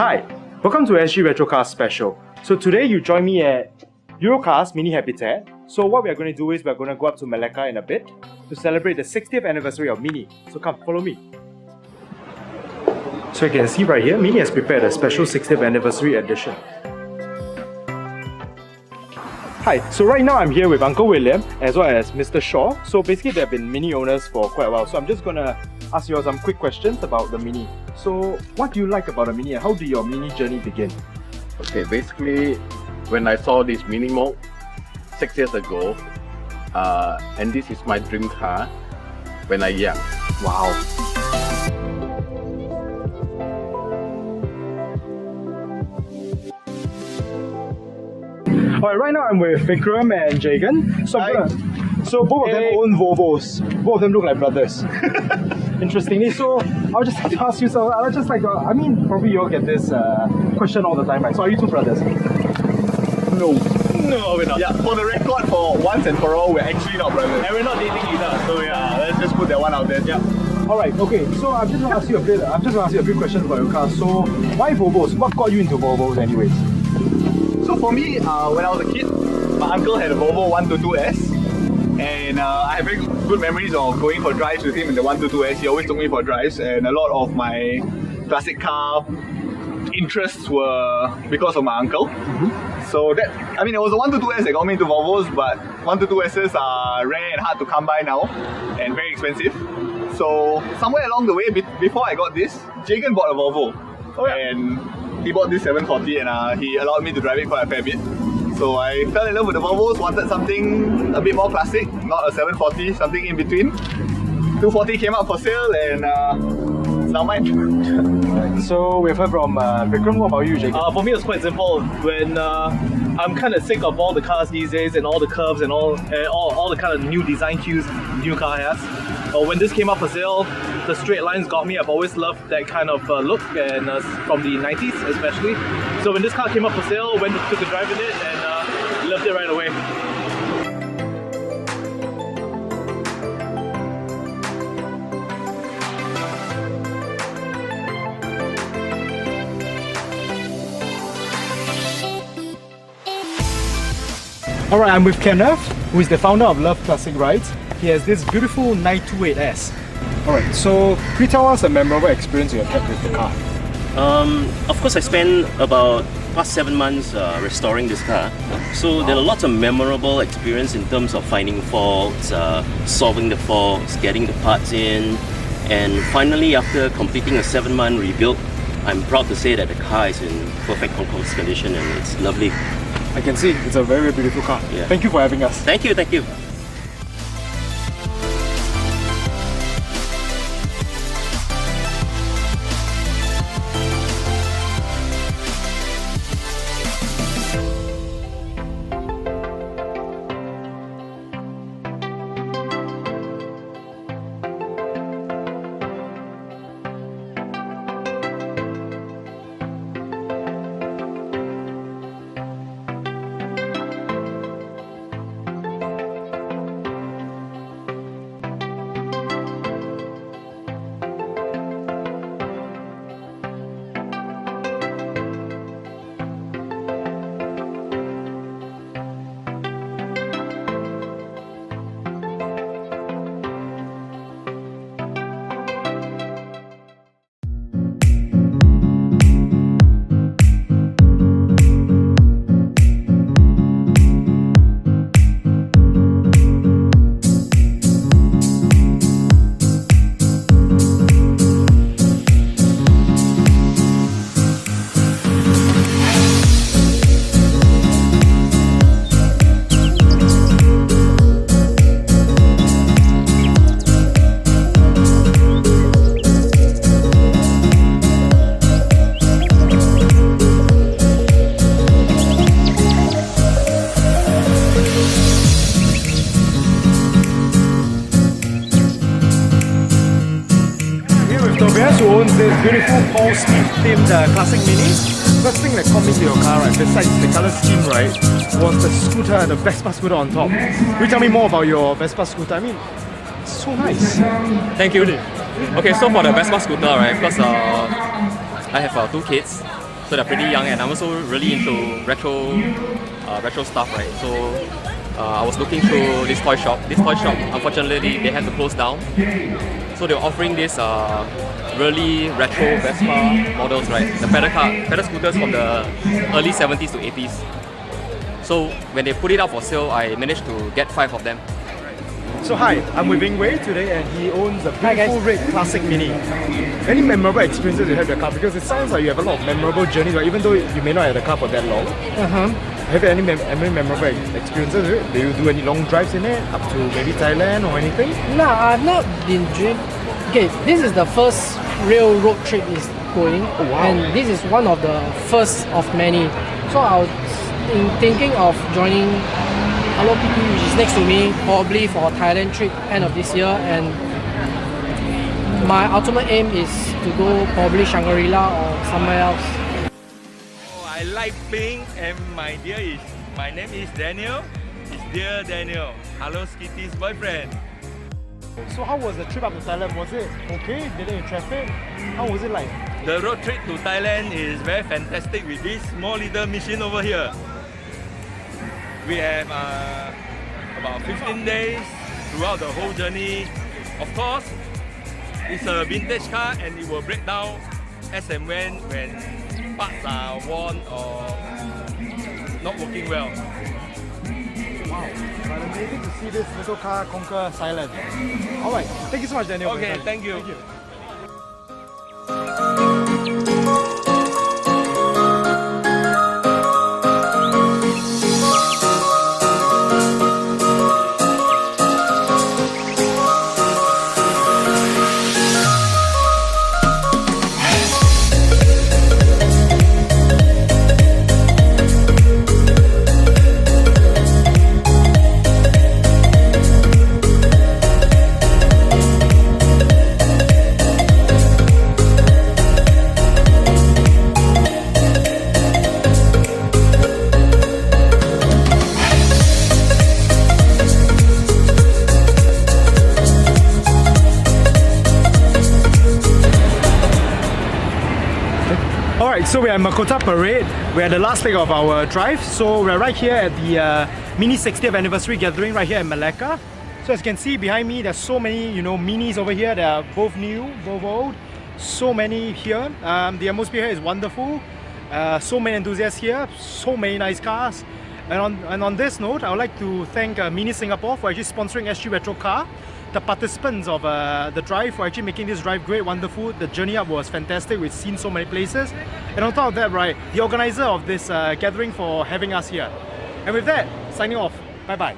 Hi, welcome to SGRetroCAR special. So today you join me at Eurocar's mini habitat. So what we are going to do is we're going to go up to Malacca in a bit to celebrate the 60th anniversary of Mini. So come, follow me. So you can see right here, Mini has prepared a special 60th anniversary edition. Hi, so right now I'm here with Uncle William as well as Mr. Shaw. So basically they've been Mini owners for quite a while. So I'm just going to ask you all some quick questions about the Mini. So what do you like about a Mini and how did your Mini journey begin? Okay, basically when I saw this Mini Moke 6 years ago, and this is my dream car when I was young. Wow. Alright, right now I'm with Vikram and Jagan. So both of them own Volvos. Both of them look like brothers. Interestingly, so I'll just have to ask you, so I just like, I mean, probably you all get this question all the time, right? So are you two brothers? No, we're not. Yeah, for the record, for once and for all, we're actually not brothers. And we're not dating either, so yeah, let's just put that one out there. Yeah. Alright, okay, so I'm just gonna ask you a few questions about your car. So why Volvos? What got you into Volvos anyways? So for me, when I was a kid, my uncle had a Volvo 122S. And I have very good memories of going for drives with him in the 122S. He always took me for drives, and a lot of my classic car interests were because of my uncle. So that, I mean, it was the 122S that got me into Volvos, but 122Ss are rare and hard to come by now and very expensive. So somewhere along the way, before I got this, Jagan bought a Volvo. And he bought this 740 and he allowed me to drive it quite a fair bit. So I fell in love with the Volvos, wanted something a bit more classic, not a 740, something in between. 240 came up for sale and it's now mine. So we've heard from Vikram. What about you, Jacob? For me, it's quite simple. When I'm kind of sick of all the cars these days and all the curves and all the kind of new design cues new car has. When this came up for sale, the straight lines got me. I've always loved that kind of look, and from the 90s especially. So when this car came up for sale, went and took a drive in it and loved it right away. Alright, I'm with Kenneth, who is the founder of Love Classic Rides. He has this beautiful 928S. Alright, so can you tell us a memorable experience you have had with the car? Of course, I spent about past 7 months restoring this car. So there are lots of memorable experience in terms of finding faults, solving the faults, getting the parts in, and finally after completing a 7-month rebuild, I'm proud to say that the car is in perfect concourse condition and it's lovely. I can see, it's a very, very beautiful car. Yeah. Thank you for having us. Thank you, thank you. Who owns this beautiful Porsche themed classic Mini. First thing that caught me to your car, right, besides the colour scheme, right, was the scooter, the Vespa scooter on top. Will you tell me more about your Vespa scooter? I mean, it's so nice. Thank you. Okay, so for the Vespa scooter, right, because I have 2 kids, so they're pretty young, and I'm also really into retro stuff, right? So I was looking through this toy shop. This toy shop, unfortunately, they had to close down. So they were offering this really retro Vespa models, right? The pedal scooters from the early 70s to 80s. So when they put it up for sale, I managed to get 5 of them. So hi, I'm with Bing Wei today, and he owns a beautiful red classic Mini. Any memorable experiences you had with the car? Because it sounds like you have a lot of memorable journeys, right? Even though you may not have the car for that long. Have you any memorable experiences with it? Do you do any long drives in it, up to maybe Thailand or anything? No, I've not been doing. Okay, this is the first real road trip is going, and this is one of the first of many. So I was thinking of joining Hello PT, which is next to me, probably for a Thailand trip end of this year, and my ultimate aim is to go probably Shangri-La or somewhere else. I like pink, and my name is Daniel. It's dear Daniel. Hello Kitty's boyfriend. So how was the trip up to Thailand? Was it okay? Did it in traffic? How was it like? The road trip to Thailand is very fantastic with this small little machine over here. We have about 15 days throughout the whole journey. Of course, it's a vintage car and it will break down as and when parts are worn or not working well. Wow, but amazing to see this little car conquer Thailand. Alright, thank you so much, Daniel. Okay, thank you. Alright, so we're at Makota Parade. We're at the last leg of our drive. So we're right here at the Mini 60th anniversary gathering right here in Malacca. So as you can see behind me, there's so many, Minis over here. They are both new, both old. So many here. The atmosphere here is wonderful. So many enthusiasts here. So many nice cars. And on this note, I would like to thank Mini Singapore for actually sponsoring SGRetroCAR. The participants of the drive for actually making this drive great, wonderful. The journey up was fantastic. We've seen so many places. And on top of that, right, the organizer of this gathering for having us here. And with that, signing off. Bye-bye.